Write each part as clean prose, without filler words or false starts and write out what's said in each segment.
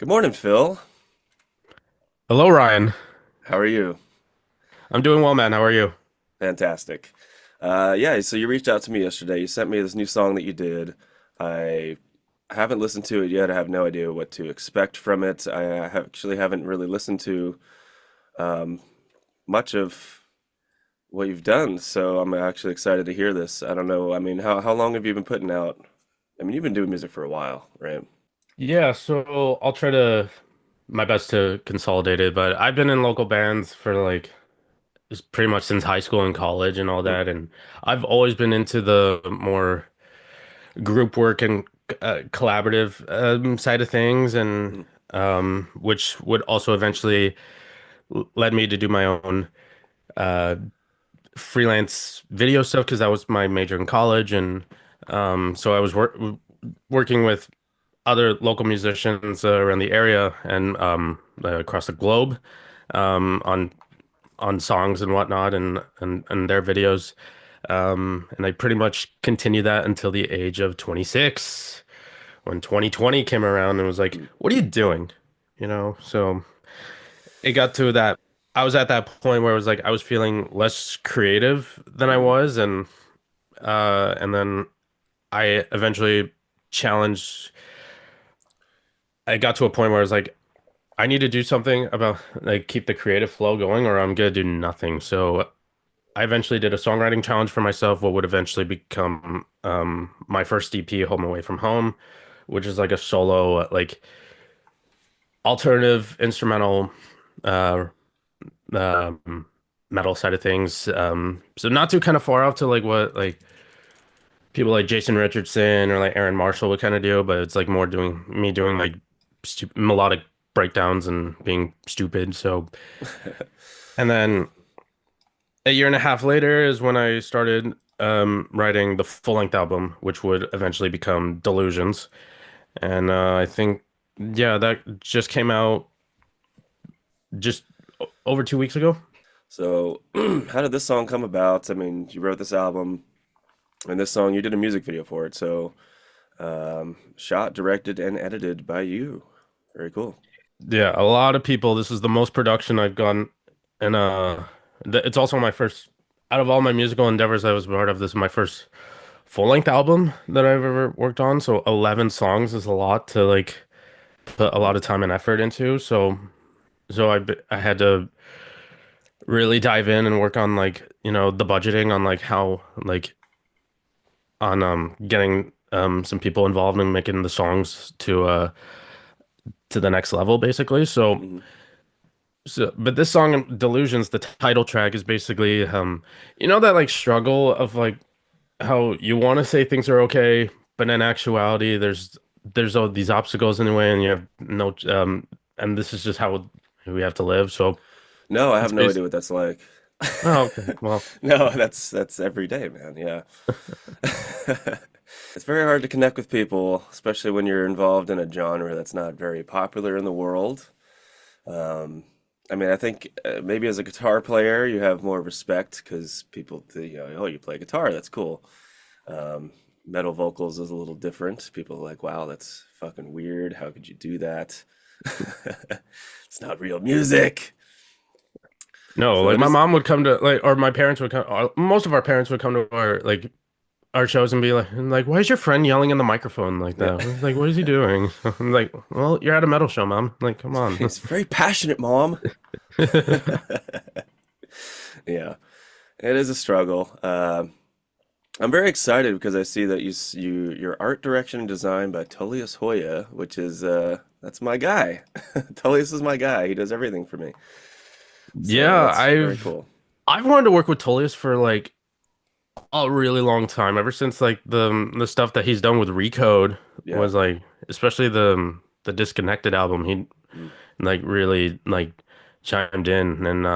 Good morning, Phil. Hello, Ryan. How are you? I'm doing well, man. How are you? Fantastic. Yeah, so you reached out to me yesterday. You sent me this new song that you did. I haven't listened to it yet. I have no idea what to expect from it. Actually haven't really listened to um, much of what you've done, so I'm actually excited to hear this. I don't know. I mean, how long have you been putting out? I mean, you've been doing music for a while, right? Yeah, so I'll try to my best to consolidate it, but I've been in local bands for pretty much since high school and college and all Hmm. that, and I've always been into the more group work and collaborative side of things, and Hmm. which would also eventually led me to do my own uh, freelance video stuff because that was my major in college, and so I was working with other local musicians around the area and across the globe on songs and whatnot and their videos. And I pretty much continued that until the age of 26 when 2020 came around and was like, "What are you doing?" So it got to that. I was at that point where it was like I was feeling less creative than I Hmm. was, and then I eventually challenged. I got to a point where I was like, I need to do something about like keep the creative flow going or I'm gonna do nothing. So I eventually did a songwriting challenge for myself, what would eventually become my first EP, Home Away from Home, which is like a solo like alternative instrumental uh um metal side of things. So not too kind of far off to like what like people like Jason Richardson or like Aaron Marshall would kind of do, but it's like more doing like melodic breakdowns and being stupid. So and then a year and a half later is when I started writing the full-length album, which would eventually become Delusions. And I think, yeah, that just came out just over 2 weeks ago. So, how did this song come about? I mean, you wrote this album, and this song, you did a music video for it. So, shot, directed, and edited by you. Very cool. Yeah, a lot of people. This is the most production I've gotten, and it's also my first out of all my musical endeavors I was part of. This is my first full-length album that I've ever worked on. So 11 songs is a lot to like put a lot of time and effort into. So I had to really dive in and work on like, the budgeting on like how like on getting some people involved in making the songs to the next level basically. Hmm. But this song Delusions, the title track is basically that like struggle of like how you want to say things are okay, but in actuality there's all these obstacles in the way and you have no and this is just how we have to live. So No, I have it's no based idea what that's like. Oh, okay. Well, No, that's every day, man. Yeah. It's very hard to connect with people, especially when you're involved in a genre that's not very popular in the world. Um, I mean, I think maybe as a guitar player, you have more respect because people, oh, you play guitar, that's cool. Um, Metal vocals is a little different. People are like, wow, that's fucking weird. How could you do that? It's not real music. no, So like it my is. mom would come to like, or my parents would come, or most of our parents would come to our shows and be like, why is your friend yelling in the microphone like Yeah. that? I was like, what is he doing? I'm like, well, you're at a metal show, mom. Like, come on. He's very passionate, Mom. Yeah, it is a struggle. I'm very excited because I see that your art direction and design by Tullius Hoya, which is that's my guy. Tullius is my guy. He does everything for me. So Yeah, that's very cool. I've wanted to work with Tullius for like a really long time, ever since like the stuff that he's done with Recode Yeah. was like, especially the Disconnected album. He Mm. like really like chimed in and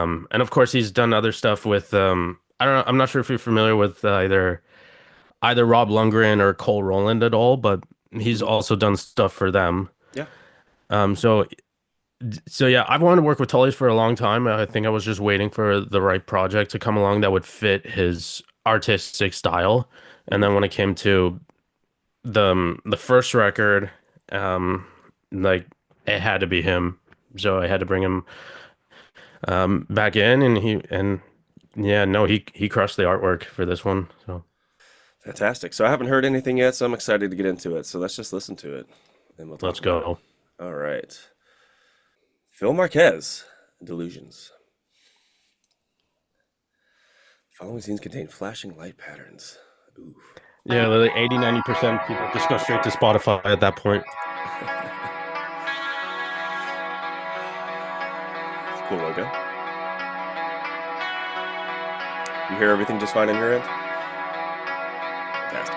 of course he's done other stuff with I don't know, I'm not sure if you're familiar with either Rob Lundgren or Cole Roland at all, but he's Hmm. also done stuff for them. Yeah. So yeah, I've wanted to work with Tully's for a long time. I think I was just waiting for the right project to come along that would fit his artistic style. And Hmm. then when it came to the first record, um, like it had to be him. So I had to bring him back in, and yeah, no, he crushed the artwork for this one. So Fantastic. So I haven't heard anything yet, so I'm excited to get into it. So let's just listen to it and we'll talk let's about it. go. All right. Phil Marquez, Delusions. Following scenes contain flashing light patterns. Ooh. Yeah, literally 80, 90% people just go straight to Spotify at that point. It's a cool logo. You hear everything just fine on your end? Fantastic.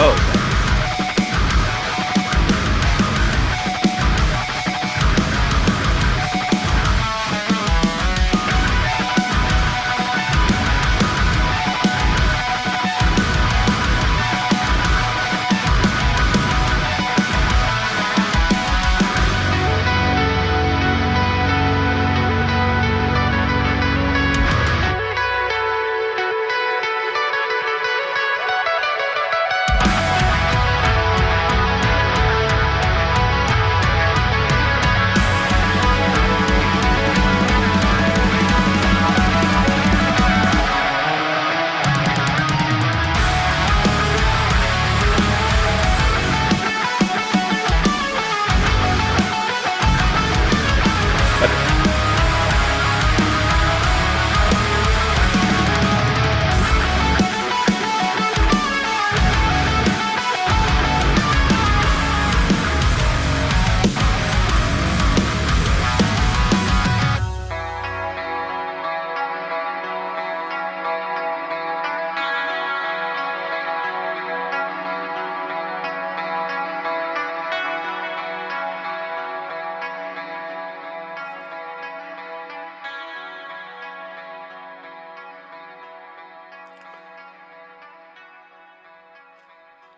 Oh,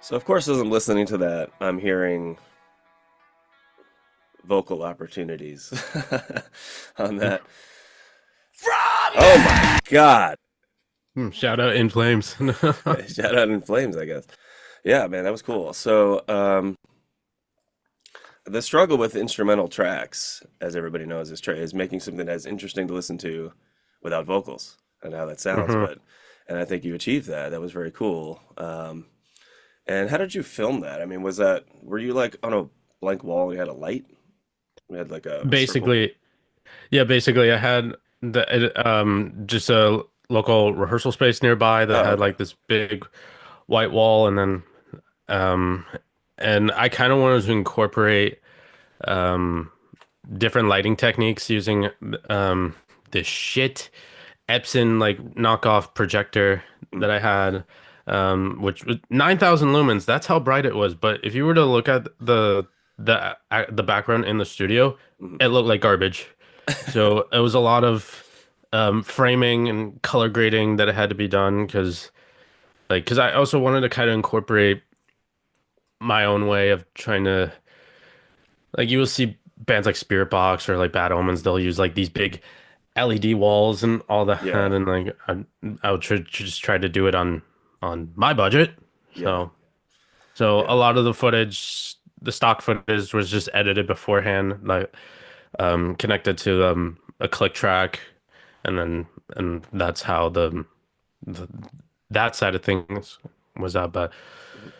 so of course, as I'm listening to that, I'm hearing vocal opportunities on that. Oh my God. Shout out In Flames. Shout out in flames, I guess. Yeah, man, that was cool. So, the struggle with instrumental tracks, as everybody knows, is making something that's interesting to listen to without vocals and how that sounds. hmm And I think you achieved that. That was very cool. And how did you film that? I mean, were you like on a blank wall and you had a light? You had like a circle? Basically, yeah, basically I had just a local rehearsal space nearby that Oh, had okay. like this big white wall, and then um and I kind of wanted to incorporate um different lighting techniques using um this shit Epson like knockoff projector Mm. that I had, which was 9,000 lumens. That's how bright it was. But if you were to look at the background in the studio, Mhm. it looked like garbage. So it was a lot of framing and color grading that had to be done because I also wanted to kind of incorporate my own way of trying to like you will see bands like Spirit Box or like Bad Omens, they'll use like these big LED walls and all that, Yeah, and like I would just try to do it on my budget. yeah, So a yeah. lot of the footage, the stock footage was just edited beforehand, like connected to a click track, and then and that's how the that side of things was up. But Mhm.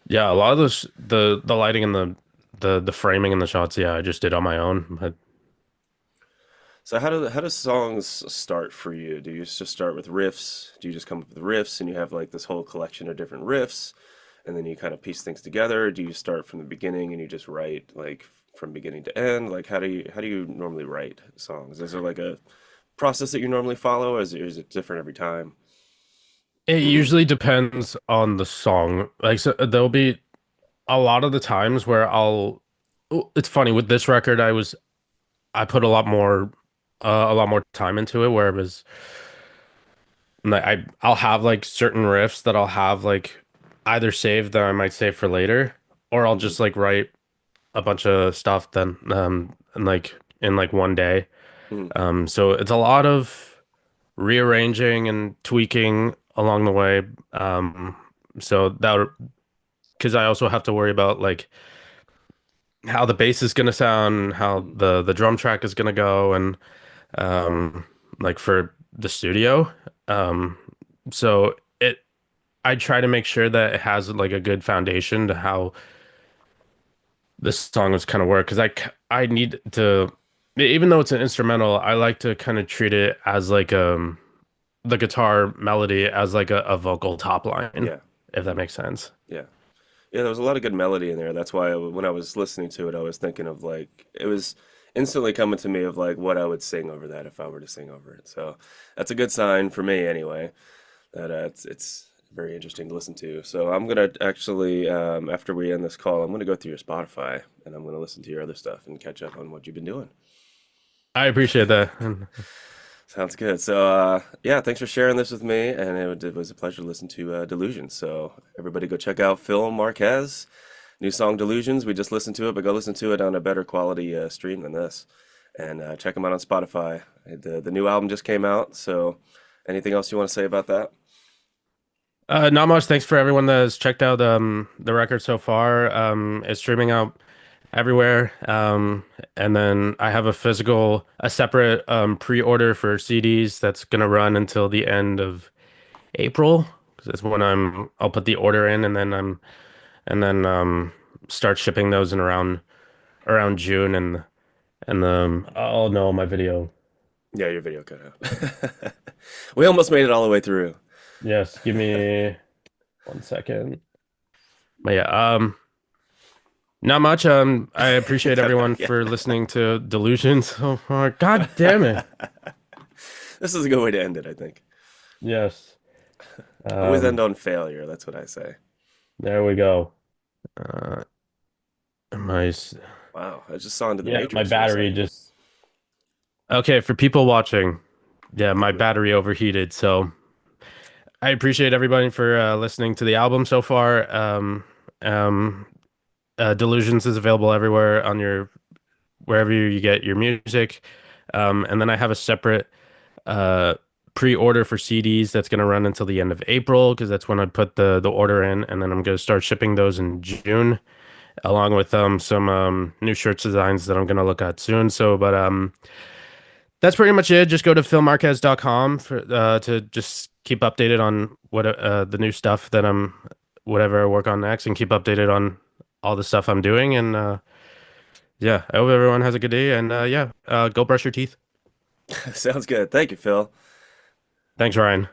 yeah, a lot of those the lighting and the framing and the shots, yeah, I just did on my own. But So how do songs start for you? Do you just start with riffs? Do you just come up with riffs and you have like this whole collection of different riffs, and then you kind of piece things together? Do you start from the beginning and you just write like from beginning to end? Like how do you normally write songs? Is there like a process that you normally follow, or is it different every time? it usually depends on the song. Like so there'll be a lot of the times where it's funny with this record I put a lot more time into it where it was like I'll have like certain riffs that I'll have like either saved that I might save for later, or I'll Hmm. just like write a bunch of stuff then and like in like one day. Hmm. So it's a lot of rearranging and tweaking along the way. Um so that because I also have to worry about like how the bass is gonna sound, how Hmm. the drum track is gonna go, and um like for the studio. Um so it I try to make sure that it has like a good foundation to how this song was kind of work because I need to even though it's an instrumental, I like to kind of treat it as like the guitar melody as like a vocal top line, Yeah. if that Hmm. makes sense. Yeah. Yeah, there was a lot of good melody in there. That's why when I was listening to it, I was thinking of like it was instantly coming to me of like what I would sing over that if I were to sing over it. So that's a good sign for me anyway. That it's very interesting to listen to. So I'm gonna actually after we end this call, I'm gonna go through your Spotify and I'm gonna listen to your other stuff and catch up on what you've been doing. I appreciate that. And Sounds good. So yeah, thanks for sharing this with me, and it was a pleasure to listen to Delusions. So everybody go check out Phil Marquez. New song Delusions. We just listened to it, but go listen to it on a better quality stream than this. And check them out on Spotify. The new album just came out. So anything else you want to say about that? not much. Thanks for everyone that has checked out the record so far. It's streaming out everywhere. And then I have a separate pre-order for CDs that's gonna run until the end of April. 'Cause that's when I'll put the order in, and then start shipping those in around June, and oh no, my video. Yeah, your video cut out. We almost made it all the way through. Yes, give me 1 second. But yeah, not much. I appreciate Cut out, everyone yeah. for listening to Delusions so far. God damn it. This is a good way to end it, I think. Yes. Always Um, end on failure. That's what I say. there we go. Uh, my Wow, I just saw into the yeah, my Matrix for a battery second. just okay for people watching. Yeah, Yeah, my we, battery overheated, so I appreciate everybody for listening to the album so far. Um, Delusions is available everywhere on your wherever you get your music. And then I have a separate uh, pre-order for CDs that's going to run until the end of April because that's when I put the order in, and then I'm going to start shipping those in June, along with some new shirt designs that I'm going to look at soon. So, but that's pretty much it. Just go to philmarquez.com to just keep updated on what the new stuff that I'm whatever I work on next, and keep updated on all the stuff I'm doing. And yeah, I hope everyone has a good day. And yeah, go brush your teeth. sounds good. Thank you, Phil. Thanks, Ryan.